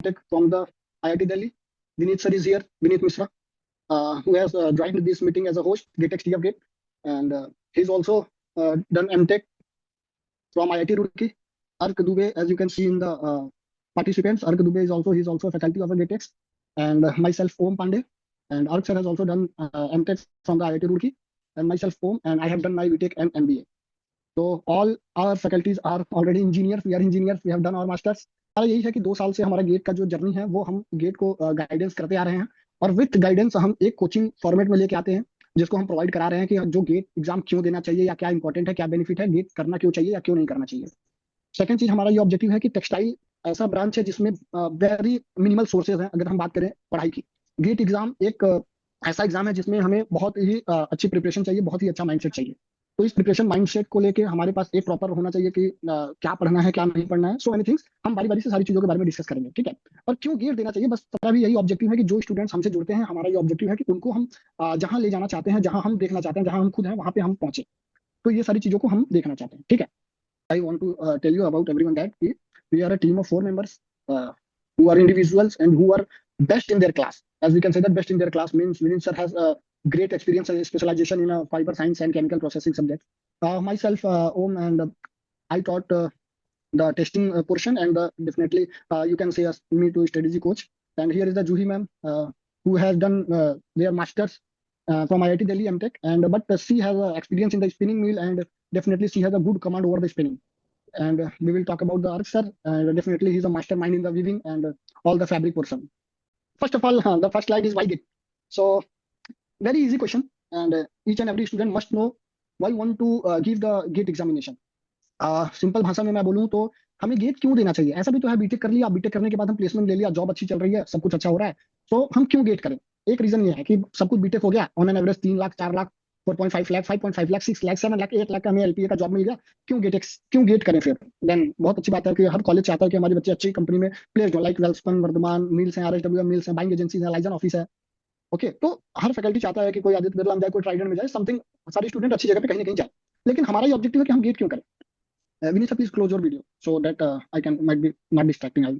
MTech from the IIT Delhi. Vineet sir is here, Vineet Mishra, who has joined this meeting as a host, GateXT of Gate. And he's also done MTech from IIT Roorkee. Ark Dubey, as you can see in the participants, Ark Dubey he's also a faculty of a GateX. And myself, Om Pandey. And Ark sir has also done MTech from the IIT Roorkee. And myself, Om, and I have done my BTech and MBA. So all our faculties are already engineers. We are engineers. We have done our masters. हमारा यही है कि 2 साल से हमारा gate का जो journey है वो हम गेट को गाइडेंस करते आ रहे हैं, और विथ गाइडेंस हम एक कोचिंग फॉर्मेट में लेके आते हैं जिसको हम प्रोवाइड करा रहे हैं कि जो गेट एग्जाम क्यों देना चाहिए, या क्या इंपॉर्टेंट है, क्या बेनिफिट है, गेट करना क्यों चाहिए या क्यों नहीं करना चाहिए। सेकंड चीज हमारा ये ऑब्जेक्टिव है कि टेक्सटाइल ऐसा ब्रांच है जिसमें वेरी मिनिमल सोर्सेज हैं। अगर हम बात करें पढ़ाई की, गेट एग्जाम एक ऐसा एग्जाम है जिसमें हमें बहुत ही अच्छी प्रिपरेशन चाहिए, बहुत ही अच्छा माइंडसेट चाहिए। तो इस प्रिपरेशन माइंडसेट को लेके हमारे पास एक प्रॉपर होना चाहिए कि क्या पढ़ना है क्या नहीं पढ़ना है। सो मेनी थिंग्स हम बारी बारी से सारी चीजों के बारे में डिस्कस करेंगे, ठीक है। और क्यों गेट देना चाहिए, बस पता भी यही ऑब्जेक्टिव है कि जो स्टूडेंट्स हमसे जुड़ते हैं, हमारा ये ऑब्जेक्टिव है कि उनको हम जहां ले जाना चाहते हैं, जहां हम देखना चाहते हैं, जहां हम खुद हैं वहां पे हम पहुंचे। तो ये सारी चीजों को हम देखना चाहते हैं, ठीक है। I want to tell you about everyone that we are a team of 4 members who are individuals and who are best in their class. As we can say that best in their class means Vinit sir has a great experience and specialization in fiber science and chemical processing subjects. Myself, Om, and I taught the testing portion, and definitely you can say me to strategy coach. And here is the Juhi ma'am who has done their masters from IIT Delhi MTech, and but she has experience in the spinning mill, and definitely she has a good command over the spinning. And we will talk about the Ark sir, and definitely he's a mastermind in the weaving and all the fabric portion. First of all, the first slide is why gate. So very easy question, and each and every student must know why want to give the gate examination. Simple भाषा में मैं बोलूँ तो हमें gate क्यों देना चाहिए। ऐसा भी तो है, बीटेक कर लिया, बीटेक करने के बाद हम प्लेसमेंट ले लिया, जॉब अच्छी चल रही है, सब कुछ अच्छा हो रहा है, तो हम क्यों गेट करें। एक रीजन ये है कि सब कुछ बीटेक हो गया, on an average 3 lakh 4 lakh 4.5 lakh 5.5 lakh 6 lakh 7 lakh 8 lakh का हमें एलपीए का जॉब मिल गया, क्यों गेट करें फिर। देन बहुत अच्छी बात है कि हर कॉलेज चाहता है कि हमारे बच्चे अच्छी कंपनी में प्लेस्ड हो, लाइक वेल्सपन, वर्धमान मिल्स हैं, आरएसडब्ल्यू मिल्स हैं, बाइंग एजेंसीज हैं, लाइजन ऑफिस है। ओके, तो हर फैकल्टी चाहता है कि कोई आदित्य बिरला में जाए, कोई ट्राइडेंट में जाए, समथिंग सारे स्टूडेंट अच्छी जगह पे कहीं ना कहीं जाए। लेकिन हमारा ये ऑब्जेक्टिव है कि हम गेट क्यों करें। Vineet sir please close your video so that I can might be not distracting I.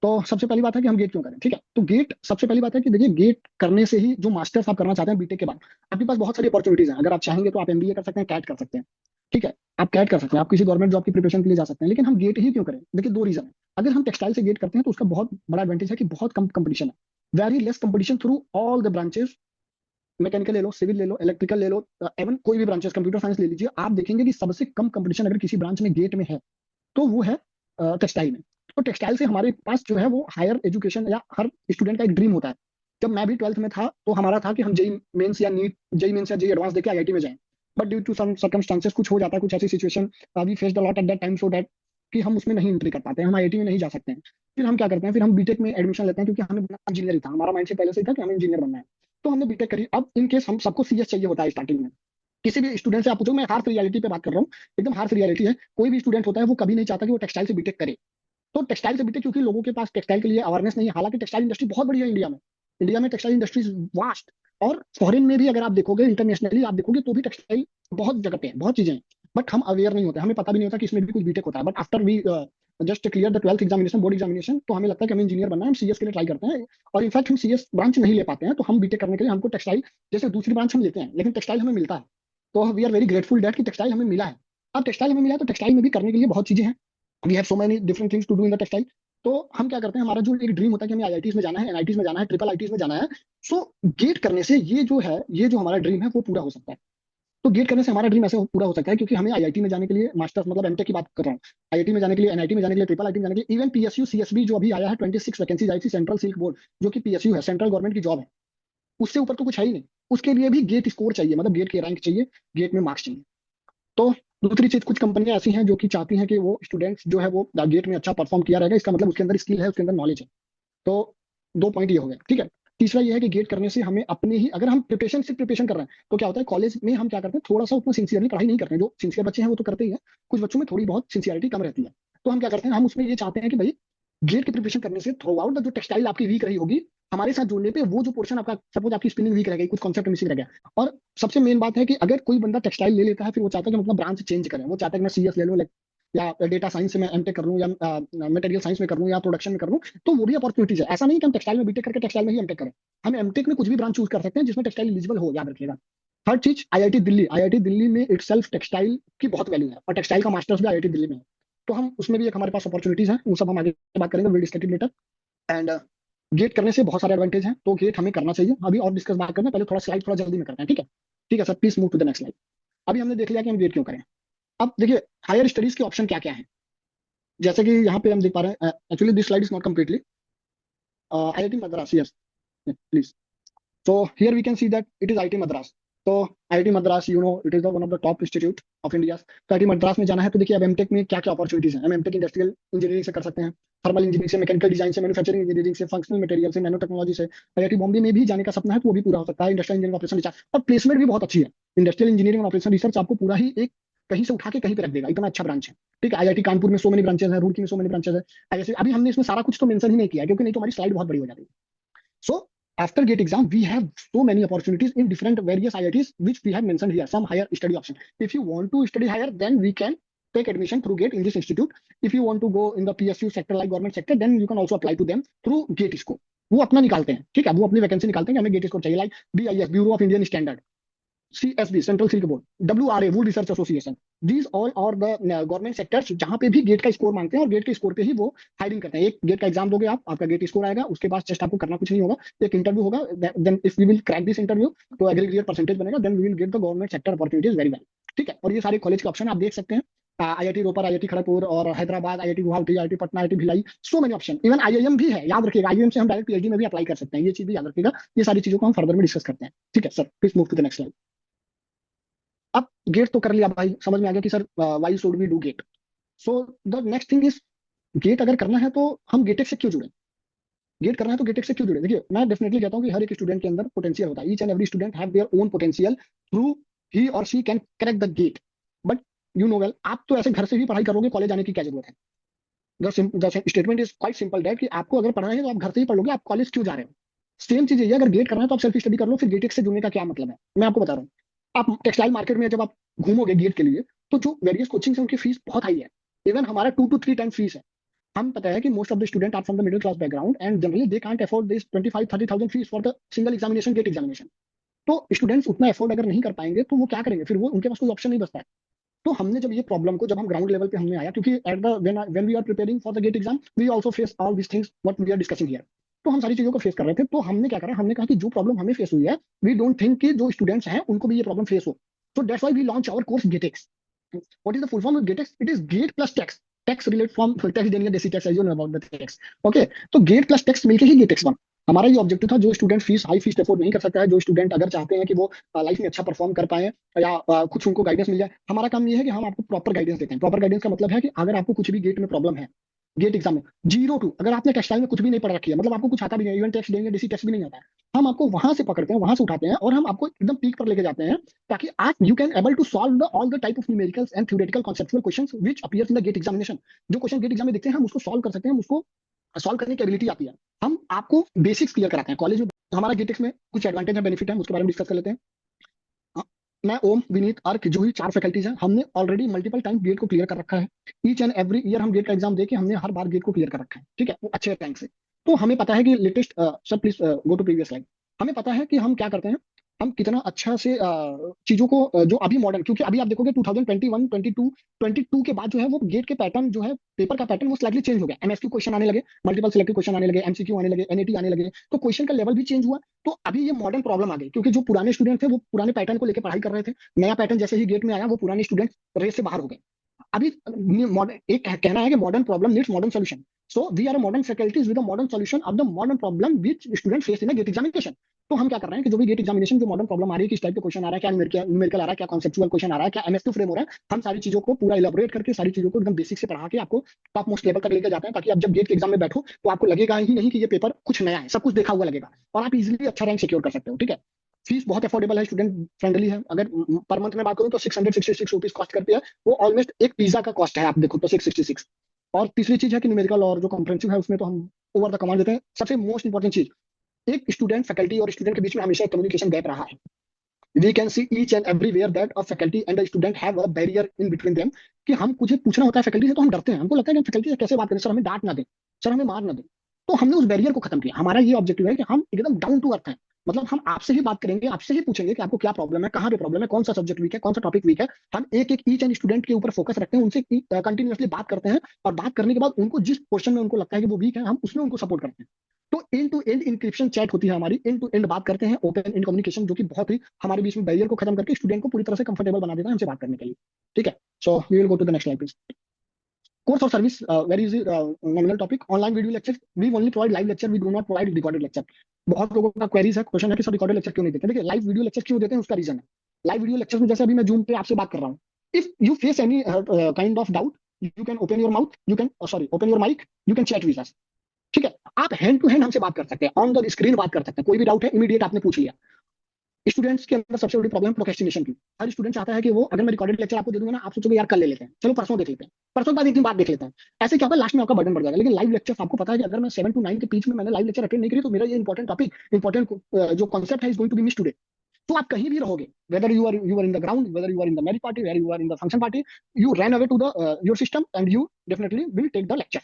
तो सबसे पहली बात है कि हम गेट क्यों करें, ठीक है। तो गेट सबसे पहली बात है कि देखिए, गेट करने से ही जो मास्टर्स आप करना चाहते हैं बीटेक के बाद, आपके पास बहुत सारी अपॉर्चुनिटीज हैं। अगर आप चाहेंगे तो आप एमबीए कर सकते हैं, कैट कर सकते हैं, ठीक है। आप कैट कर सकते हैं, आप किसी गवर्नमेंट जॉब की प्रिपरेशन के लिए जा सकते हैं। लेकिन हम गेट ही क्यों करें, देखिए 2 रीजन है। अगर हम टेक्सटाइल से गेट करते हैं तो उसका बहुत बड़ा एडवांटेज है कि बहुत कम कंपटीशन है, very less competition through all the branches. Mechanical ले लो, सिविल ले लो, इलेक्ट्रिकल ले लो, एवन कोई भी ब्रांचेस, कंप्यूटर साइंस ले लीजिए, आप देखेंगे कि सबसे कम कंपटीशन अगर किसी ब्रांच में गेट में है तो वो है टेक्सटाइल में। तो टेक्सटाइल से हमारे पास जो है वो हायर एजुकेशन, या हर स्टूडेंट का एक ड्रीम होता है। जब मैं भी 12th में था तो हमारा था कि हम जेई मेंस या नीट, जेई मेंस या जेई एडवांस देके आईआईटी में जाएं। But due to some circumstances कुछ हो जाता है, कुछ ऐसी situation we faced a lot at that time, so that कि हम उसमें नहीं एंट्री कर पाते हैं, हम आईआईटी में नहीं जा सकते हैं। फिर हम क्या करते हैं, फिर हम बीटेक में एडमिशन लेते हैं, क्योंकि हमें बनना इंजीनियर ही था, हमारा माइंडसेट पहले से ही था कि हमें इंजीनियर बनना है। तो हमने बीटेक करी। अब इन केस हम सबको सीएस चाहिए होता है स्टार्टिंग में। किसी भी स्टूडेंट से आप पूछो, मैं हार्श रियलिटी पे बात कर रहा हूँ, एकदम हार्श रियलिटी है। कोई भी स्टूडेंट होता है वो कभी नहीं चाहता कि वो टेक्सटाइल से बीटेक करे। तो टेक्सटाइल से बीटेक, क्योंकि लोगों के पास टेक्सटाइल के लिए अवेयरनेस नहीं है। हालांकि टेक्सटाइल इंडस्ट्री बहुत बड़ी है इंडिया में, इंडिया में टेक्सटाइल इंडस्ट्री वास्ट। और फॉरेन में भी अगर आप देखोगे, इंटरनेशनली आप देखोगे तो भी टेक्सटाइल बहुत जगह पे है, बहुत चीजें हैं। बट हम अवेयर नहीं होते, हमें पता भी नहीं होता कि इसमें भी कुछ बीटेक होता है। But after we just clear the 12th examination, board examination, तो हमें लगता है कि हमें इंजीनियर बनना है, हम सीएस के लिए ट्राई करते हैं। और इनफैक्ट हम सीएस ब्रांच नहीं ले पाते हैं, तो हम बीटेक करने के लिए हमको टेक्सटाइल जैसे दूसरी ब्रांच हम लेते हैं, लेकिन टेक्सटाइल हमें मिलता है। तो we are very grateful that कि टेक्सटाइल हमें मिला है। अब टेक्सटाइल हमें मिला है तो टेक्सटाइल में भी करने के लिए बहुत चीजें हैं। We have so many different things to do in the textile. तो हम क्या करते हैं, हमारा जो एक ड्रीम होता है कि हमें आईआईटीज में जाना है, एनआईटीज में जाना है, ट्रिपल आईटीज में जाना है। सो गेट करने से ये जो है, ये जो हमारा ड्रीम है वो पूरा हो सकता है। तो गेट करने से हमारा ड्रीम ऐसे पूरा हो सकता है, क्योंकि हमें आईआईटी में जाने के लिए, मास्टर्स मतलब एमटेक की बात कर रहा हूँ, आईआईटी में जाने के लिए, एनआईटी में जाने के लिए, ट्रिपल आईटी में जाने के लिए, इवन पीएसयू सीएसबी जो अभी आया है, 26 वैकेंसीज आई थी सेंट्रल सिल्क बोर्ड, जो कि पीएसयू है, सेंट्रल गवर्नमेंट की जॉब है, उससे ऊपर तो कुछ है ही नहीं। उसके लिए भी गेट स्कोर चाहिए, मतलब गेट के रैंक चाहिए, गेट में मार्क्स चाहिए। तो दूसरी चीज, कुछ कंपनियां ऐसी हैं जो कि चाहती हैं कि वो स्टूडेंट्स जो है वो गेट में अच्छा परफॉर्म किया रहेगा, इसका मतलब उसके अंदर स्किल है, उसके अंदर नॉलेज है। तो 2 पॉइंट ये हो गए, ठीक है। तीसरा ये है कि गेट करने से हमें अपने ही, अगर हम प्रिपरेशन से प्रिपरेशन कर रहे हैं तो क्या होता है, कॉलेज में हम क्या करते हैं, थोड़ा सा उतना सिंसियरली पढ़ाई नहीं करते हैं। जो सिंसियर बच्चे हैं वो तो करते ही हैं, कुछ बच्चों में थोड़ी बहुत सिंसियरिटी कम रहती है। तो हम क्या करते हैं, हम उसमें ये चाहते हैं कि भाई गेट की प्रिपरेशन करने से थ्रू आउट द जो टेक्सटाइल आपकी वीक रही होगी, हमारे साथ जुड़ने पे वो जो पोर्शन आपका, सपोज आपकी स्पिनिंग वीक रह गई, कुछ कॉन्सेप्ट मिसिंग रह गया। और सबसे मेन बात है कि अगर कोई बंदा टेक्सटाइल ले लेता है, फिर वो चाहता है कि मतलब ब्रांच चेंज करें, वो चाहता है कि मैं सीएस ले लूं, या डेटा साइंस से मैं एमटेक कर लूँ, या मटेरियल साइंस में कर लूँ, या प्रोडक्शन में कर लूँ, तो वो भी अपॉर्चुनिटीज है। ऐसा नहीं कि हम टेक्सटाइल में बीटेक करके टेक्सटाइल में ही एमटेक करें। हम एमटेक में कुछ भी ब्रांच चूज कर सकते हैं जिसमें टेक्सटाइल एलिजिबल हो, याद रखिएगा। थर्ड चीज, आईआईटी दिल्ली में इटसेल्फ टेक्सटाइल की बहुत वैल्यू है, और टेक्सटाइल का मास्टर्स भी आईआईटी दिल्ली में है। तो हम उसमें भी एक हमारे पास अपॉर्चुनिटीज है, वो सब हम आगे बात करेंगे, will discuss it later. And GATE करने से बहुत सारे एडवांटेज हैं, तो गेट हमें करना चाहिए। अभी और डिस्कस बात करते हैं, पहले थोड़ा स्लाइड थोड़ा जल्दी में करते हैं, ठीक है? ठीक है sir, please move to the next slide. अभी हमने देख लिया कि हम गेट क्यों करें। अब देखिए हायर स्टडीज के ऑप्शन क्या क्या है। जैसे कि यहाँ पे हम देख पा रहे हैं, actually this slide is not completely, IIT Madras, yes please. So here we can see that it is IIT Madras. तो IIT Madras, you know, it is the one of the top institute of India. तो IIT Madras में जाना है तो देखिए अब MTech में क्या क्या अपॉर्चुनिटीज हैं। हम एमटेक इंडस्ट्रियल इंजीनियरिंग से कर सकते हैं, थर्मल इंजीनियरिंग से, मैकेनिकल डिजाइन से, मैन्युफैक्चरिंग इंजीनियरिंग से, फंक्शनल मटेरियल से, नैनो टेक्नोलॉजी से। आईआईटी बॉम्बे में भी जाने का सपना है तो वो भी पूरा हो सकता है, इंडस्ट्रियल इंजीनियरिंग ऑपरेशन रिसर्च, और प्लेसमेंट भी बहुत अच्छी है। इंडस्ट्रियल इंजीनियरिंग ऑपरेशन रिसर्च आपको पूरा ही एक कहीं से उठा के कहीं पे रख देगा, इतना अच्छा ब्रांच है। ठीक है, आईआईटी कानपुर में सो मेनी ब्रांचेस है, रुड़की में सो मेनी ब्रांचेस है। ऐसे अभी हमने इसमें सारा कुछ तो मेंशन ही नहीं किया है, क्योंकि नहीं तो हमारी स्लाइड बहुत बड़ी हो जाती है। So after GATE exam, we have so many opportunities in different various IITs, which we have mentioned here, some higher study option. If you want to study higher, then we can take admission through GATE in this institute. If you want to go in the PSU sector like government sector, then you can also apply to them through GATE score. वो अपना निकालते हैं, ठीक है, वो अपनी vacancy निकालते हैं कि हमें गेट स्कोर चाहिए, like BIS, bureau of Indian standard, CSB, central silk board, WRA, would research association, these all और द गवर्नमेंट सेक्टर्स जहां पे भी गेट का स्कोर मांगते हैं, और गेट के स्कोर पे ही वो हायरिंग करते हैं। एक गेट का एग्जाम दोगे आप, आपका गेट स्कोर आएगा, उसके बाद जस्ट आपको करना कुछ नहीं होगा, एक इंटरव्यू होगा, then if we will crack this interview तो एग्रीगेट परसेंटेज बनेगा, then we will get the government sector opportunities very well. ठीक है, और ये सारे कॉलेज के ऑप्शन आप देख सकते हैं, IIT रोपर, IIT खड़गपुर और Hyderabad, IIT Guwahati, IIT Patna, IIT Bhilai, so many option. Even IIM भी है, याद रखिएगा, IIM से हम डायरेक्ट PhD में भी अप्लाई कर सकते हैं, ये चीज भी याद रखिएगा। ये सारी चीजों को हम फर्दर में डिस्कस करते हैं। ठीक है sir, please move to the next slide. अब गेट तो कर लिया भाई, समझ में आ गया कि sir why should we do GATE. So the next thing is, GATE अगर करना है तो हम गेटेक से क्यों जुड़े। गेट करना है तो गेटेक से क्यों जुड़े। देखिए मैं डेफिनेटली कहता हूँ कि हर एक स्टूडेंट के अंदर पोटेंशियल होता है, each and every student have their own potential, through he और she can crack the GATE. But you know well, आप तो ऐसे घर से ही पढ़ाई करोगे, कॉलेज आने की क्या जरूरत है। The statement is quite simple that कि आपको अगर पढ़ना है तो आप घर से ही पढ़ लोगे, आप कॉलेज क्यों जा रहे हो। सेम चीज है, अगर गेट करना है तो आप सेल्फ स्टडी कर लो, फिर गेटेक से जुड़ने का क्या मतलब है, मैं आपको बता रहा हूँ। आप टेक्सटाइल मार्केट में जब आप घूमोगे गेट के लिए, तो जो वेरियस कोचिंग है उनकी फीस बहुत हाई है। इवन हमारा 2 to 3 टाइम फीस है। हम पता है कि most of the student are from the middle class background, and generally they can't afford this 25-30,000 fees for the single examination, GATE examination. तो स्टूडेंट्स उतना अफोर्ड अगर नहीं कर पाएंगे तो वो क्या करेंगे, फिर वो उनके पास कोई ऑप्शन नहीं बचता है। तो हमने जब ये प्रॉब्लम को, जब हम ग्राउंड लेवल पे हमने आया, क्योंकि at the when we are preparing for the GATE exam, we also face all this things what we are discussing here. तो हम सारी चीजों को फेस कर रहे थे, तो हमने क्या करा, हमने कहा कि जो प्रॉब्लम हमें फेस हुई है, वी डोंट थिंक कि जो स्टूडेंट्स हैं उनको भी ये प्रॉब्लम फेस हो। So that's why we launch our course GateX. What is the full form of GateX? It is Gate plus Tax. Tax relate from tax देनी है, देसी tax, you know about the tax. Okay, तो Gate plus Tax मिलके ही GateX बना। हमारा ये objective था, जो student fees high fees afford नहीं कर सकता है, जो स्टूडेंट अगर चाहते हैं कि वो लाइफ में अच्छा परफॉर्म कर पाए, या कुछ उनको गाइडेंस मिल जाए, हमारा काम ये है कि हम आपको प्रॉपर गाइडेंस देते हैं। प्रॉपर गाइडेंस का मतलब है कि अगर आपको कुछ भी गेट में प्रॉब्लम है, गेट एग्जाम में 0 to, अगर आपने टेक्सटाइल में कुछ भी नहीं पढ़ रखी है, मतलब आपको कुछ आता भी नहीं, इवन टैक्स देंगे, डीसी टैक्स भी नहीं आता है, हम आपको वहां से पकड़ते हैं, वहां से उठाते हैं, और हम आपको एकदम पीक पर लेके जाते हैं, ताकि आप you can able to solve the all the type of numericals and theoretical conceptual questions which appears in the GATE examination. जो क्वेश्चन गेट एग्जाम में दिखते हैं, हम उसको सॉल्व कर सकते हैं, हम उसको सॉल्व करने की एबिलिटी आती है। हम आपको बेसिक्स क्लियर कराते हैं कॉलेज में। हमारा गेटेक्स में कुछ एडवांटेज है, बेनिफिट है, उसके बारे में डिस्कस कर लेते हैं। मैं, ओम, विनीत, अर्क, जो ही 4 फैकल्टीज हैं, हमने ऑलरेडी मल्टीपल टाइम गेट को क्लियर कर रखा है। ईच एंड एवरी ईयर हम गेट का एग्जाम देके हमने हर बार गेट को क्लियर कर रखा है, ठीक है, वो अच्छे रैंक से। तो हमें पता है कि लेटेस्ट, सब please go to previous slide. हमें पता है कि हम क्या करते हैं, हम कितना अच्छा से चीजों को जो अभी मॉडर्न, क्योंकि अभी आप देखोगे 2021, 22 के बाद जो है वो गेट के पैटर्न जो है, पेपर का पैटर्न वो स्लाइटली चेंज हो गया। MSQ क्वेश्चन आने लगे, मल्टीपल सिलेक्टिव क्वेश्चन आने लगे, MCQ आने लगे, NAT आने लगे, तो क्वेश्चन का लेवल भी चेंज हुआ। तो अभी ये मॉडर्न प्रॉब्लम आ गई, क्योंकि जो पुराने स्टूडेंट थे वो पुराने पैटर्न को लेकर पढ़ाई कर रहे थे, नया पैटर्न जैसे ही गेट में आया वो पुराने स्टूडेंट रेस से बाहर हो गए। अभी मॉडर्न, एक कहना है कि modern problem needs modern solution. So we are modern faculties with a modern solution of the modern problem which student face in GATE examination. तो हम क्या कर रहे हैं कि जो भी गेट एग्जामिनेशन जो मॉडर्न प्रॉब्लम आ रही है, किस टाइप के क्वेश्चन आ रहा है, क्या न्यूमेरिकल आ रहा है, क्या कॉन्सेप्चुअल क्वेश्चन आ रहा है, क्या MSQ फ्रेम हो रहा है, हम सारी चीजों को पूरा इलेबोरेट करके, सारी चीजों को एकदम बेसिक से पढ़ा के आपको टॉप मोस्ट लेवल तक लेकर जाते हैं, ताकि आप जब गेट के एग्जाम में बैठो तो आपको लगेगा ही नहीं कि ये पेपर कुछ नया है, सब कुछ देखा हुआ लगेगा, और आप इजिली अच्छा रैंक सिक्योर कर सकते हो। ठीक है, फीस बहुत अफोर्डेबल है, स्टूडेंट फ्रेंडली है। अगर पर मंथ में बात करूं तो 666 रुपीज कॉस्ट करती है, वो ऑलमोस्ट एक पिज्जा का कॉस्ट है, आप देखो तो 666। और तीसरी चीज है कि न्यूमेरिकल और जो कॉम्प्रिहेंसिव है उसमें तो हम ओवर द कमांड देते हैं। सबसे मोस्ट इंपॉर्टेंट चीज, एक स्टूडेंट फैकल्टी और स्टूडेंट के बीच में हमेशा एक कम्युनिकेशन गैप रहा है। We can see each and everywhere that a faculty and a student have a barrier in between them, कि हम कुछ पूछना होता है फैकल्टी से तो हम डरते हैं, हमको लगता है कि फैकल्टी से कैसे बात करें, सर हमें डांट ना दे, सर हमें मार ना दे। तो हमने उस बैरियर को खत्म किया। हमारा ये ऑब्जेक्टिव है कि हम एकदम डाउन टू अर्थ है, मतलब हम आपसे ही बात करेंगे, आपसे ही पूछेंगे कि आपको क्या प्रॉब्लम है, कहाँ पे प्रॉब्लम है, कौन सा सब्जेक्ट वीक है, कौन सा टॉपिक वीक है। हम एक एक ईच एंड स्टूडेंट के ऊपर फोकस रखते हैं, उनसे कंटिन्यूअसली बात करते हैं, और बात करने के बाद उनको जिस पोर्शन में उनको लगता है कि वो वीक है, हम उसमें उनको सपोर्ट करते हैं। तो end to end encryption chat होती है हमारी, एंड टू एंड बात करते हैं, ओपन एंड कम्युनिकेशन, जो कि बहुत ही हमारे बीच में बैरियर को खत्म करके स्टूडेंट को पूरी तरह से कंफर्टेबल बना देता है हमसे बात करने के लिए। ठीक है, so we will go to the next slide please. Course or service, very easy, nominal topic. Online video lecture. We only provide live lecture. We do not provide recorded lecture. बहुत लोगों का क्वेरीज है, question है कि sir recorded lecture क्यों नहीं देते। देखिए लाइव वीडियो लेक्चर क्यों देते हैं, उसका रीजन है। लाइव वीडियो लेक्चर में जैसे अभी मैं जूम पे आपसे बात कर रहा हूँ, if you face any kind of doubt, you can open your mouth, you can sorry open your mic, you can chat with us. ठीक है, आप हैंड टू हैंड हमसे बात कर सकते हैं, ऑन द स्क्रीन बात कर सकते हैं, कोई भी डाउट है इमीडिएट आपने पूछ लिया। स्टूडेंट्स के अंदर सबसे बड़ी प्रॉब्लम प्रोक्रेस्टिनेशन की। हर स्टूडेंट चाहता है कि वो, अगर मैं रिकॉर्डेड लेक्चर आपको दे दूंगा ना, आप सोचोगे यार कल ले लेते हैं, चलो परसों देख लेते हैं, परसों के बाद एक दिन बाद देख लेते हैं। ऐसे क्या होगा, लास्ट में आपका बर्डन बढ़ जाएगा। लेकिन लाइव लेक्चर आपको पता है कि अगर मैं 7 to 9 के बीच में मैंने लाइव लेक्चर अटेंड नहीं किया, तो मेरा ये इंपॉर्टेंट टॉपिक, इंपॉर्टेंट जो कॉन्सेप्ट है, is going to be miss today. तो आप कहीं भी रहोगे, whether you are in the ground, whether you are in the marriage party, whether you are in the function party, you run away to the your system and you definitely will take the lecture.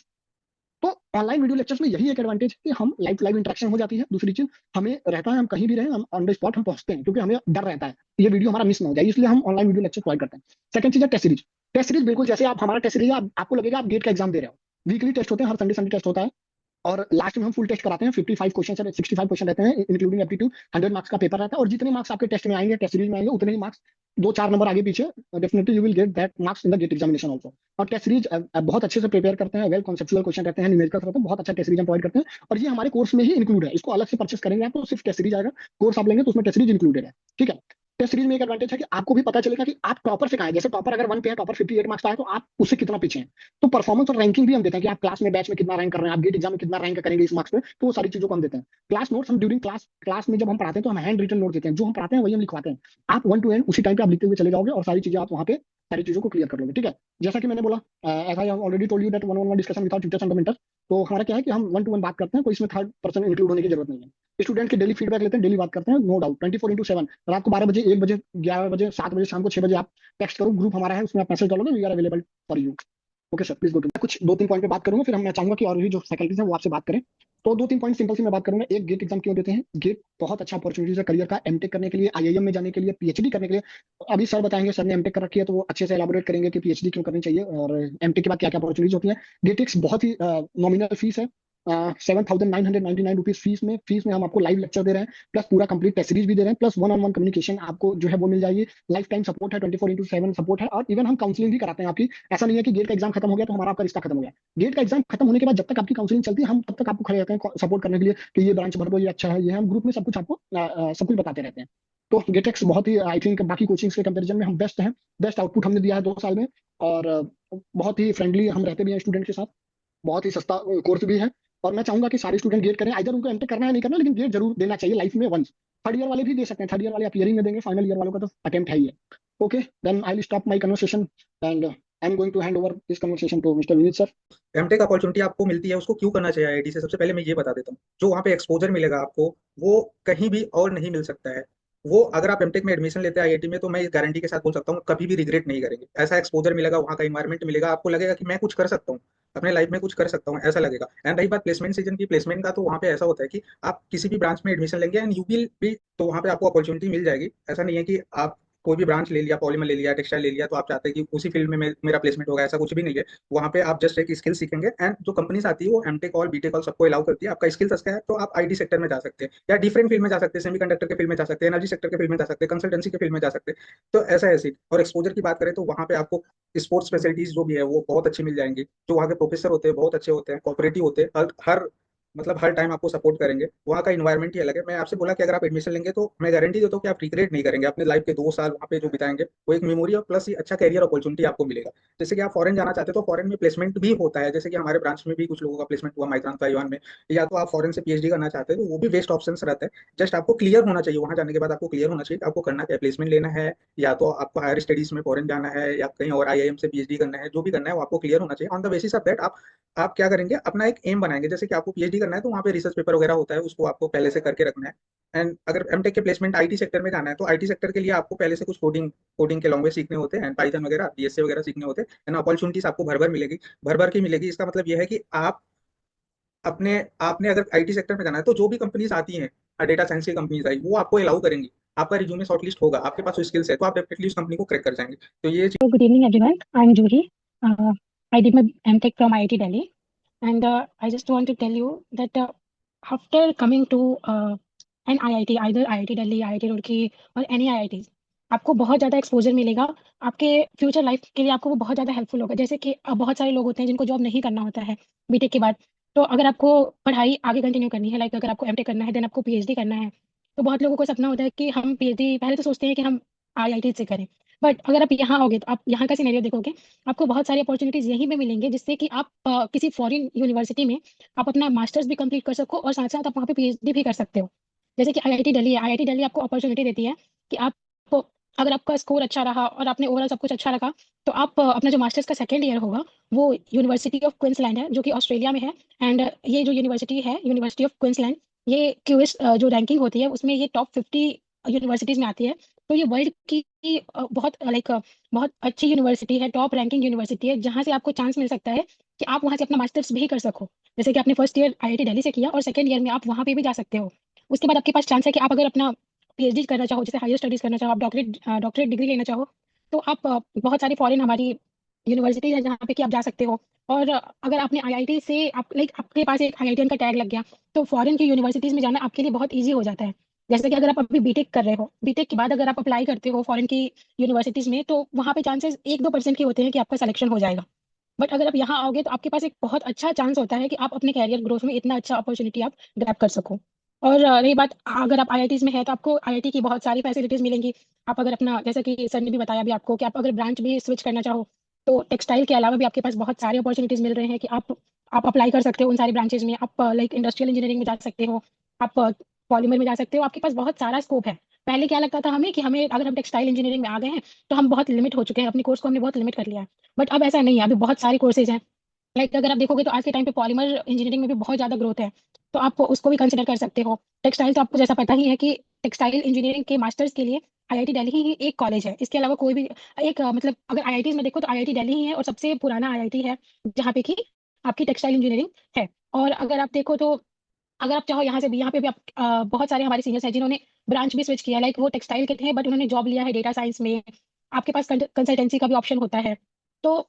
तो online video lectures में यही एक advantage है कि हम live live interaction हो जाती है। दूसरी चीज, हमें रहता है हम कहीं भी रहे, हम ऑन द स्पॉट हम पहुंचते हैं, क्योंकि हमें डर रहता है ये वीडियो हमारा मिस ना हो जाए, इसलिए हम ऑनलाइन वीडियो लेक्चर प्रोवाइड करते हैं। सेकंड चीज है टेस्ट सीरीज। टेस्ट सीरीज बिल्कुल जैसे आप हमारा टेस्ट सीरीज है, आपको लगेगा आप गेट का एग्जाम दे रहे हो। वीकली टेस्ट होते हैं, हर संडे संडे टेस्ट होता है, और लास्ट में हम फुल टेस्ट कराते हैं। 55 क्वेश्चन, 65 क्वेश्चन रहते हैं इंक्लूडिंग एप्टीट्यूड। 100 मार्क्स का पेपर रहता है, और जितने मार्क्स आपके टेस्ट में आएंगे, टेस्ट सीरीज में आएंगे, उतने ही मार्क्स, 2-4 नंबर आगे पीछे, definitely you will get that marks in the GATE examination also. और टेस्ट सीरीज बहुत अच्छे से प्रिपेयर करते हैं, वेल कॉन्सेप्चुअल क्वेश्चन रहते हैं, न्यूमेरिकल रहते हैं, बहुत अच्छा टेस्ट सीरीज हम प्रोवाइड करते हैं, और ये हमारे कोर्स में ही इंक्लूड है। इसको अलग से परचेस करेंगे आप तो सिर्फ टेस्ट सीरीज आएगा, कोर्स आप लेंगे तो उसमें टेस्ट सीरीज इंक्लूडेड है। ठीक है, टेस्ट सीरीज में एक एडवांटेज है कि आपको भी पता चलेगा कि आप टॉपर से कहाँ है। जैसे टॉपर अगर 1 पे है, टॉपर 58 मार्क्स का है, तो आप उससे कितना पीछे हैं। तो परफॉर्मेंस और रैंकिंग भी हम देते हैं कि आप क्लास में, बैच में कितना रैंक कर रहे हैं, आप गेट एग्जाम में कितना रैंक करेंगे इस मार्क्स पे, तो वो सारी चीजों को हम देते हैं। क्लास नोट्स हम ड्यूरिंग क्लास में जब हम पढ़ाते हैं तो हम हैंड रिटन नोट देते हैं, जो हम पढ़ाते हैं वही हम लिखवाते हैं। आप वन टू एंड उसी टाइम पे आप लिखते हुए चले जाओगे, और सारी चीजें आप वहाँ पे सारी चीजों को क्लियर कर लोगे। ठीक है, जैसा कि मैंने बोला, as I already told you that one on one discussion without teachers and mentor. तो हमारा क्या है कि हम वन टू वन बात करते हैं, कोई इसमें थर्ड पर्सन इंक्लूड होने की जरूरत नहीं है। स्टूडेंट के डेली फीडबैक लेते हैं, डेली बात करते हैं, नो डाउट 24/7। रात को 12 बजे, 1 बजे, 11 बजे, 7 बजे, शाम को 6 बजे आप टेक्स्ट करो, ग्रुप हमारा है, उसमें आप मैसेज डालोगे, we are available for you. Okay sir, please go to. कुछ 2-3 पॉइंट पे बात करूंगा, फिर हम, मैं चाहूंगा कि और भी जो फैकल्टीज हैं वो आपसे बात करें। तो 2-3 पॉइंट सिंपल सी मैं बात करूंगा। एक, गेट एग्जाम क्यों देते हैं। गेट बहुत अच्छा अपॉर्चुनिटीज है करियर का, एमटेक करने के लिए, आईआईएम में जाने के लिए, पीएचडी करने के लिए। अभी सर बताएंगे, सर ने एमटेक कर रखी है तो वो अच्छे से एलाबोरेट करेंगे कि पीएचडी क्यों करनी चाहिए, और एमटेक के बाद क्या क्या अपॉर्चुनिटीज होती है। गेटेक्स बहुत ही नॉमिनल फीस है, 7,999 रुपीज फीस में हम आपको लाइव लेक्चर दे रहे हैं, प्लस पूरा कंप्लीट टेस्ट सीरीज भी दे रहे हैं, plus one on one communication आपको जो है वो मिल जाएगी। लाइफ टाइम सपोर्ट है, 24/7 सपोर्ट है, और इवन हम काउंसलिंग भी कराते हैं आपकी। ऐसा नहीं है कि गेट का एग्जाम खत्म हो गया तो हमारा आपका रिश्ता खत्म हो गया। गेट का एग्जाम खत्म होने के बाद जब तक आपकी काउंसलिंग चलती है, हम तब तक आपको खड़े रहते हैं सपोर्ट करने के लिए कि ये ब्रांच भर दो, ये अच्छा है, ये हम ग्रुप में सब कुछ आपको सब कुछ बताते रहते हैं। तो गेटेक्स बहुत ही, आई थिंक बाकी कोचिंग्स के कंपेरिजन में हम बेस्ट हैं। बेस्ट आउटपुट हमने दिया है 2 साल में, और बहुत ही फ्रेंडली हम रहते भी हैं स्टूडेंट के साथ। बहुत ही सस्ता कोर्स भी है, और मैं चाहूंगा कि सारे स्टूडेंट गेट करें, आइदर उनको एमटेक करना है नहीं करना, लेकिन गेट जरूर देना चाहिए लाइफ में वंस। थर्ड ईयर वाले भी दे सकते हैं, थर्ड ईयर वाले आप ईयरिंग में देंगे, फाइनल ईयर वालों का तो अटेम्प्ट है ही है। Okay, then I will stop my conversation and I am going to hand over this conversation to mister Vineet sir. MTech opportunity आपको मिलती है, उसको क्यों करना चाहिए आईआईटी से। सबसे पहले मैं ये बता देता हूँ, जो वहाँ पे एक्सपोजर मिलेगा आपको, वो कहीं भी और नहीं मिल सकता है। वो अगर आप एमटेक में एडमिशन लेते हैं आईआईटी में, तो मैं इस गारंटी के साथ बोल सकता हूँ कभी भी रिग्रेट नहीं करेंगे। ऐसा एक्सपोजर मिलेगा, वहाँ का इन्वायरमेंट मिलेगा, आपको लगेगा कि मैं कुछ कर सकता हूँ, अपने लाइफ में कुछ कर सकता हूँ, ऐसा लगेगा। एंड रही बात प्लेसमेंट सीजन की, प्लेसमेंट का तो वहाँ पे ऐसा होता है कि आप किसी भी ब्रांच में एडमिशन लेंगे एंड यू विल भी, तो वहाँ पे आपको अपॉर्चुनिटी मिल जाएगी। ऐसा नहीं है कि आप कोई भी ब्रांच ले लिया, पॉलीमर ले लिया, टेक्सटाइल ले लिया, तो आप चाहते हैं कि उसी फील्ड में मेरा प्लेसमेंट होगा, ऐसा कुछ भी नहीं है। वहाँ पे आप जस्ट एक स्किल सीखेंगे, एंड जो कंपनीज आती है वो एमटेक और बीटेक और सबको अलाउ करती है। आपका स्किल्स अच्छा है तो आप आईटी सेक्टर में जा सकते हैं, या डिफरेंट फील्ड में जा सकते हैं, सेमीकंडक्टर के फील्ड में जा सकते हैं, एनर्जी सेक्टर के फील्ड में जा सकते हैं, कंसल्टेंसी के फील्ड में जा सकते हैं। तो ऐसा है सीट। और एक्सपोजर की बात करें तो वहाँ पे आपको स्पोर्ट्स फैसिलिटीज जो भी है वो बहुत अच्छी मिल जाएंगी। जो वहाँ के प्रोफेसर होते हैं बहुत अच्छे होते हैं, कोऑपरेटिव होते हैं, हर मतलब हर टाइम आपको सपोर्ट करेंगे। वहाँ का इन्वायरमेंट ही अलग है। मैं आपसे बोला कि अगर आप एडमिशन लेंगे तो मैं गारंटी देता हूँ कि आप रिग्रेट नहीं करेंगे। अपने लाइफ के 2 साल वहाँ पे जो बिताएंगे, वो एक मेमोरी और प्लस ही अच्छा कैरियर अपॉर्चुनिटी आपको मिलेगा। जैसे कि आप फॉरेन जाना चाहते हैं तो फॉरेन में प्लेसमेंट भी होता है, जैसे कि हमारे ब्रांच में भी कुछ लोगों का प्लेसमेंट हुआ माइग्रान ताइवान में। या तो आप फॉरेन से पीएचडी करना चाहते हैं तो वो भी बेस्ट ऑप्शन रहता है। जस्ट आपको क्लियर होना चाहिए, वहाँ जाने के बाद आपको क्लियर होना चाहिए कि आपको करना क्या है, प्लेसमेंट लेना है या तो आपको हायर स्टडीज में फॉरेन जाना है या कहीं और आईआईएम से पीएचडी करना है, जो भी करना है वो आपको क्लियर होना चाहिए। On the basis of that आप क्या करेंगे, अपना एक एम बनाएंगे। जैसे कि आपको पीएचडी करना है तो वहाँ पे रिसर्च पेपर वगैरह होता है, उसको आपको पहले से करके रखना है। एंड अगर एमटेक के प्लेसमेंट आईटी सेक्टर में जाना है तो आईटी सेक्टर के लिए आपको पहले से कुछ कोडिंग कोडिंग के लैंग्वेज सीखने होते हैं, पाइथन वगैरह, बीएससी वगैरह सीखने होते हैं। एंड अपॉर्चुनिटीज आपको भर भर मिलेगी, भर भर के मिलेगी। इसका मतलब यह है कि आप अपने आपने अगर आईटी सेक्टर में जाना है तो जो भी कंपनीज आती हैं, डेटा साइंस की कंपनीज आई, वो आपको अलाउ करेंगी। आपका रिज्यूमे शॉर्टलिस्ट होगा, आपके पास स्किल्स है, तो आप डेफिनेटली उस कंपनी को क्रैक कर जाएंगे। तो ये So good evening, everyone. I'm Juhi. I did my MTech from IIT Delhi, and I just want to tell you that after coming to an IIT, either IIT Delhi, IIT Roorkee, or any IITs, आपको बहुत ज़्यादा exposure मिलेगा। आपके future life के लिए आपको वो बहुत ज़्यादा हेल्पफुल होगा। जैसे कि बहुत सारे लोग होते हैं जिनको जॉब नहीं करना होता है बीटेक के बाद। तो अगर आपको पढ़ाई आगे कंटिन्यू करनी है, लाइक अगर आपको एमटेक करना है, देन आपको पीएचडी करना है, तो बहुत लोगों को सपना होता है कि हम पीएचडी पहले तो सोचते हैं कि हम आईआईटी से करें। बट अगर आप यहाँ आओगे तो आप यहाँ का सिनेरियो देखोगे, आपको बहुत सारी अपॉर्चुनिटीज यहीं पे मिलेंगे, जिससे कि आप किसी फॉरेन यूनिवर्सिटी में आप अपना मास्टर्स भी कंप्लीट कर सको और साथ साथ आप वहाँ पे पीएचडी भी कर सकते हो। जैसे कि आईआईटी दिल्ली है, आईआईटी दिल्ली आपको अपॉर्चुनिटी देती है कि आप अगर आपका स्कोर अच्छा रहा और आपने ओवरऑल सब कुछ अच्छा रखा, तो आप अपना जो मास्टर्स का सेकेंड ईयर होगा वो यूनिवर्सिटी ऑफ क्वींसलैंड है, जो कि ऑस्ट्रेलिया में है। एंड ये जो यूनिवर्सिटी है, यूनिवर्सिटी ऑफ क्वींसलैंड, ये क्यूएस जो रैंकिंग होती है उसमें ये टॉप 50 यूनिवर्सिटीज में आती है। तो ये वर्ल्ड की बहुत बहुत अच्छी यूनिवर्सिटी है, टॉप रैंकिंग यूनिवर्सिटी है, जहाँ से आपको चांस मिल सकता है कि आप वहाँ से अपना मास्टर्स भी कर सको। जैसे कि आपने फर्स्ट ईयर आईआईटी दिल्ली से किया और सेकंड ईयर में आप वहाँ पे भी जा सकते हो। उसके बाद आपके पास चांस है कि आप अगर अपना पीएचडी करना चाहो, जैसे हायर स्टडीज करना चाहो, आप डॉक्टरेट डिग्री लेना चाहो, तो आप बहुत सारी फॉरेन हमारी यूनिवर्सिटीज है जहाँ पे कि आप जा सकते हो। और अगर आपने आईआईटी से आप लाइक आपके पास एक आईआईटीएन का टैग लग गया, तो फॉरेन की यूनिवर्सिटीज में जाना आपके लिए बहुत ईजी हो जाता है। जैसे कि अगर आप अभी बीटेक कर रहे हो, बीटेक के बाद अगर आप अप्लाई करते हो फॉरेन की यूनिवर्सिटीज में, तो वहाँ पे चांसेस 1-2% के होते हैं कि आपका सिलेक्शन हो जाएगा। बट अगर आप यहाँ आओगे तो आपके पास एक बहुत अच्छा चांस होता है कि आप अपने कैरियर ग्रोथ में इतना अच्छा अपॉर्चुनिटी आप ग्रैब कर सको। और रही बात, अगर आप आईआईटीज में है तो आपको आईआईटी की बहुत सारी फैसिलिटीज मिलेंगी। आप अगर अपना, जैसे कि सर ने भी बताया भी आपको, कि आप अगर ब्रांच भी स्विच करना चाहो, तो टेक्सटाइल के अलावा भी आपके पास बहुत सारे अपॉर्चुनिटीज मिल रहे हैं कि आप अप्लाई कर सकते हो उन सारी ब्रांचेज में। आप लाइक इंडस्ट्रियल इंजीनियरिंग में जा सकते हो, आप पॉलीमर में जा सकते हो। आपके पास बहुत सारा स्कोप है। पहले क्या लगता था हमें कि हमें अगर हम टेक्सटाइल इंजीनियरिंग में आ गए हैं तो हम बहुत लिमिट हो चुके हैं, अपने कोर्स को हमने बहुत लिमिट कर लिया है। बट अब ऐसा नहीं है, अभी बहुत सारे कोर्सेज हैं। लाइक अगर आप देखोगे तो आज के टाइम पे पॉलीमर इंजीनियरिंग में भी बहुत ज़्यादा ग्रोथ है, तो आप उसको भी कंसिडर कर सकते हो। टेक्सटाइल तो आपको जैसा पता ही है कि टेक्सटाइल इंजीनियरिंग के मास्टर्स के लिए आईआईटी दिल्ली ही एक कॉलेज है। इसके अलावा कोई भी एक मतलब अगर आईआईटीज में देखो तो आईआईटी दिल्ली ही है, और सबसे पुराना आईआईटी है जहाँ पे कि आपकी टेक्सटाइल इंजीनियरिंग है। और अगर आप देखो तो अगर आप चाहो यहाँ पे भी आप बहुत सारे हमारे सीनियर्स हैं जिन्होंने ब्रांच भी स्विच किया है। लाइक वो टेक्सटाइल के थे बट उन्होंने जॉब लिया है डेटा साइंस में। आपके पास कंसल्टेंसी का भी ऑप्शन होता है। तो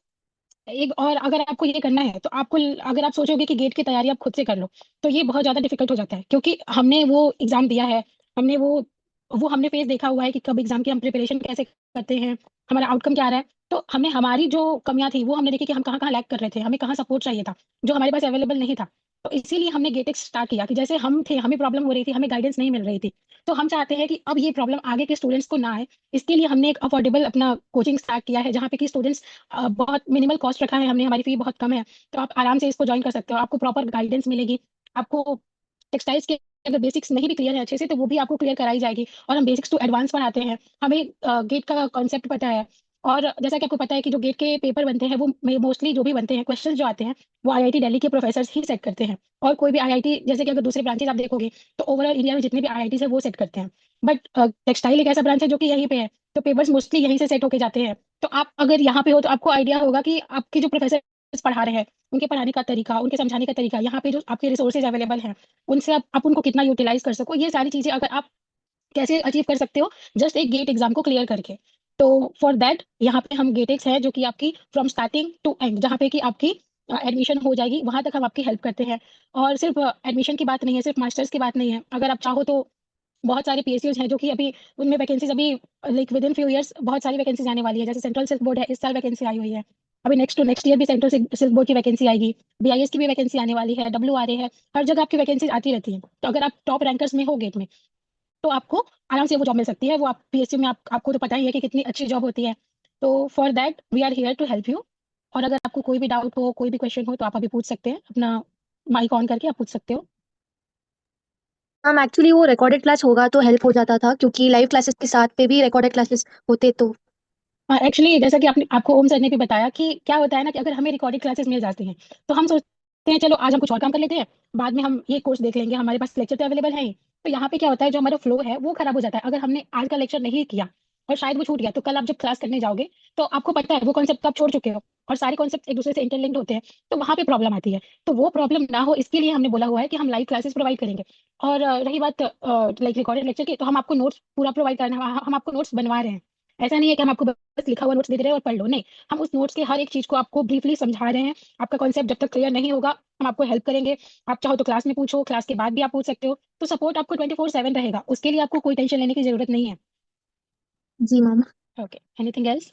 एक और अगर आपको ये करना है तो आपको, अगर आप सोचोगे कि गेट की तैयारी आप खुद से कर लो, तो ये बहुत ज़्यादा डिफिकल्ट हो जाता है, क्योंकि हमने वो एग्जाम दिया है। हमने वो हमने फेस देखा हुआ है कि कब एग्जाम की हम प्रिपरेशन कैसे करते हैं, हमारा आउटकम क्या आ रहा है। तो हमने हमारी जो कमियां थी वो हमने देखी कि हम कहाँ कहाँ लैग कर रहे थे, हमें कहाँ सपोर्ट चाहिए था जो हमारे पास अवेलेबल नहीं था। तो इसीलिए हमने गेटेक्स स्टार्ट किया कि जैसे हम थे, हमें प्रॉब्लम हो रही थी, हमें गाइडेंस नहीं मिल रही थी, तो हम चाहते हैं कि अब ये प्रॉब्लम आगे के स्टूडेंट्स को ना आए। इसके लिए हमने एक अफोर्डेबल अपना कोचिंग स्टार्ट किया है, जहाँ पे कि स्टूडेंट्स बहुत मिनिमल कॉस्ट रखा है हमने, हमारी फी बहुत कम है। तो आप आराम से इसको ज्वाइन कर सकते हो, आपको प्रॉपर गाइडेंस मिलेगी। आपको टेक्सटाइल्स के अगर बेसिक्स नहीं भी क्लियर है अच्छे से, तो वो भी आपको क्लियर कराई जाएगी। और हम बेसिक्स टू एडवांस पढ़ाते हैं, हमें गेट का कॉन्सेप्ट पता है। और जैसा कि आपको पता है कि जो गेट के पेपर बनते हैं वो मोस्टली जो भी बनते हैं, क्वेश्चंस जो आते हैं, वो आईआईटी दिल्ली के प्रोफेसर ही सेट करते हैं। और कोई भी आईआईटी, जैसे कि अगर दूसरे ब्रांचेस आप देखोगे तो ओवरऑल इंडिया में जितने भी आईआईटी है वो सेट करते हैं। बट टेक्सटाइल एक ऐसा ब्रांच है जो कि यहीं पे है, तो पेपर्स मोस्टली यहीं से सेट होके जाते हैं। तो आप अगर यहाँ पे हो तो आपको आइडिया होगा कि आपके जो प्रोफेसर पढ़ा रहे हैं, उनके पढ़ाने का तरीका, उनके समझाने का तरीका, यहाँ पे जो आपके रिसोर्सेज अवेलेबल हैं, उनसे आप उनको कितना यूटिलाइज कर सको, ये सारी चीजें अगर आप कैसे अचीव कर सकते हो, जस्ट एक गेट एग्जाम को क्लियर करके। तो फॉर दैट यहाँ पे हम गेटेक्स है जो कि आपकी फ्रॉम स्टार्टिंग टू एंड, जहाँ पे कि आपकी एडमिशन हो जाएगी, वहां तक हम आपकी हेल्प करते हैं। और सिर्फ एडमिशन की बात नहीं है, सिर्फ मास्टर्स की बात नहीं है। अगर आप चाहो तो बहुत सारे पीएसयूज हैं जो कि अभी उनमें वैकेंसीज अभी like with in few years बहुत सारी वैकेंसीज आने वाली है। जैसे सेंट्रल सिल्क बोर्ड है, इस साल वैकेंसी आई हुई है। अभी नेक्स्ट टू नेक्स्ट ईयर भी सेंट्रल सिल्क बोर्ड की वैकेंसी आएगी। बीआईएस की भी वैकेंसी आने वाली है, डब्ल्यूआरए है। हर जगह आपकी वैकेंसीज आती रहती है। तो अगर आप टॉप रैंकर्स में हो गेट में, तो आपको आराम से वो जॉब मिल सकती है। वो आप पीएसयू में आपको तो पता ही है कि कितनी अच्छी जॉब होती है। तो for that we are here to help you. और अगर आपको कोई भी डाउट हो, कोई भी क्वेश्चन हो, तो आप अभी पूछ सकते हैं, अपना माइक ऑन करके आप पूछ सकते हो। मैम एक्चुअली वो रिकॉर्डेड क्लास होगा तो हेल्प हो जाता था, क्योंकि लाइव क्लासेस के साथ पे भी रिकॉर्डेड क्लासेस होते तो। एक्चुअली जैसा कि आपको ओम सर ने भी बताया कि क्या होता है ना, कि अगर हमें रिकॉर्डेड क्लासेस मिल जाती हैं तो हम सोचते हैं चलो आज हम कुछ और काम कर लेते हैं, बाद में हम ये कोर्स देख लेंगे, हमारे पास लेक्चर तो अवेलेबल है ही। तो यहाँ पे क्या होता है, जो हमारा फ्लो है वो खराब हो जाता है। अगर हमने आज का लेक्चर नहीं किया और शायद वो छूट गया, तो कल आप जब क्लास करने जाओगे तो आपको पता है वो कॉन्सेप्ट आप छोड़ चुके हो और सारे कॉन्सेप्ट एक दूसरे से इंटरलिंक्ड होते हैं, तो वहाँ पे प्रॉब्लम आती है। तो वो प्रॉब्लम ना हो इसके लिए हमने बोला हुआ है कि हम लाइव क्लासेस प्रोवाइड करेंगे। और रही बात लाइक रिकॉर्डेड लेक्चर की, तो हम आपको नोट्स पूरा प्रोवाइड करना है, हम आपको नोट्स बनवा रहे हैं। ऐसा नहीं है कि हम आपको बस लिखा हुआ नोट्स दे रहे हैं और पढ़ लो, नहीं, हम उस नोट्स के हर एक चीज को आपको ब्रीफली समझा रहे हैं। आपका कॉन्सेप्ट जब तक क्लियर नहीं होगा हम आपको हेल्प करेंगे। आप चाहो तो क्लास में पूछो, क्लास के बाद भी आप पूछ सकते हो। तो सपोर्ट आपको 24/7 रहेगा, उसके लिए आपको कोई टेंशन लेने की जरूरत नहीं है। जी ma'am. Okay, anything else?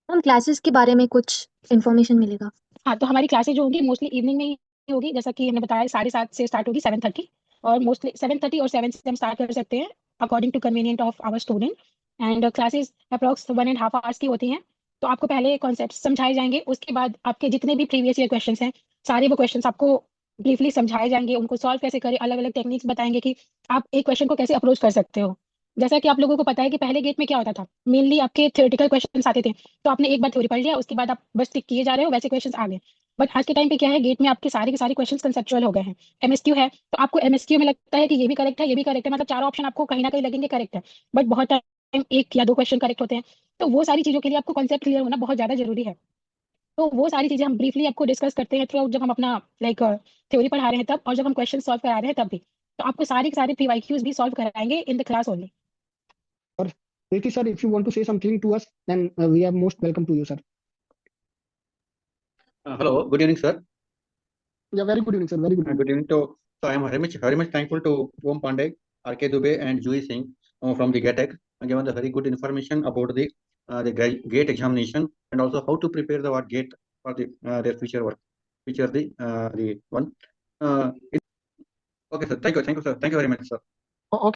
Ma'am classes के बारे में कुछ इन्फॉर्मेशन मिलेगा? हाँ, तो हमारी क्लासेज जो होंगी मोस्टली इवनिंग में ही होगी, जैसा कि हमने बताया 7:30 से स्टार्ट होगी 7:30, और मोस्टली 7:30 और 7 से हम स्टार्ट कर सकते हैं according to convenient of our student. And classes approx 1.5 hours की होती हैं। तो आपको पहले कॉन्सेप्ट समझाए जाएंगे, उसके बाद आपके जितने भी प्रीवियस ईयर क्वेश्चन हैं सारे वो क्वेश्चन आपको ब्रीफली समझाए जाएंगे, उनको सॉल्व कैसे करें, अलग अलग टेक्निक्स बताएंगे कि आप एक क्वेश्चन को कैसे अप्रोच कर सकते हो। जैसा कि आप लोगों को पता है कि पहले गेट में क्या होता था, मेनली आपके थ्योरेटिकल क्वेश्चन आते थे, तो आपने एक बार थ्योरी पढ़ लिया, उसके बाद आप बस टिक किए जा रहे हो, वैसे क्वेश्चन आ गए। बट आज के टाइम पे क्या है, गेट में आपके सारे के सारे क्वेश्चन कंसेप्चुअल हो गए हैं। एमएसक्यू है तो आपको एमएसक्यू में लगता है कि ये भी करेक्ट है, ये भी करेक्ट है, मतलब चारों ऑप्शन आपको कहीं ना कहीं लगेंगे करेक्ट है, बट बहुत टाइम एक या दो क्वेश्चन करेक्ट होते हैं। तो वो सारी चीजों के लिए आपको कॉन्सेप्ट क्लियर होना बहुत ज्यादा जरूरी है। तो वो सारी चीजें हम ब्रीफली आपको डिस्कस करते हैं थ्रू आउट, जब हम अपना लाइक थ्योरी पढ़ा रहे हैं तब, और जब हम क्वेश्चन सॉल्व करा रहे हैं तब भी। तो आपको सारे के सारे PYQs भी सॉल्व कराएंगे in the class only. Preeti sir, if you want to say something to us, then we are most welcome to you, sir. Hello, good evening, sir. Yeah, very good evening, sir. Very good evening. Good evening. So I am very much thankful to Om Pandey, RK Dubey, and Jui Singh from the GATEC, given the very good information about the GATE examination and also how to prepare the GATE for their future work, the one. Okay, sir. Thank you, sir. Thank you very much, sir.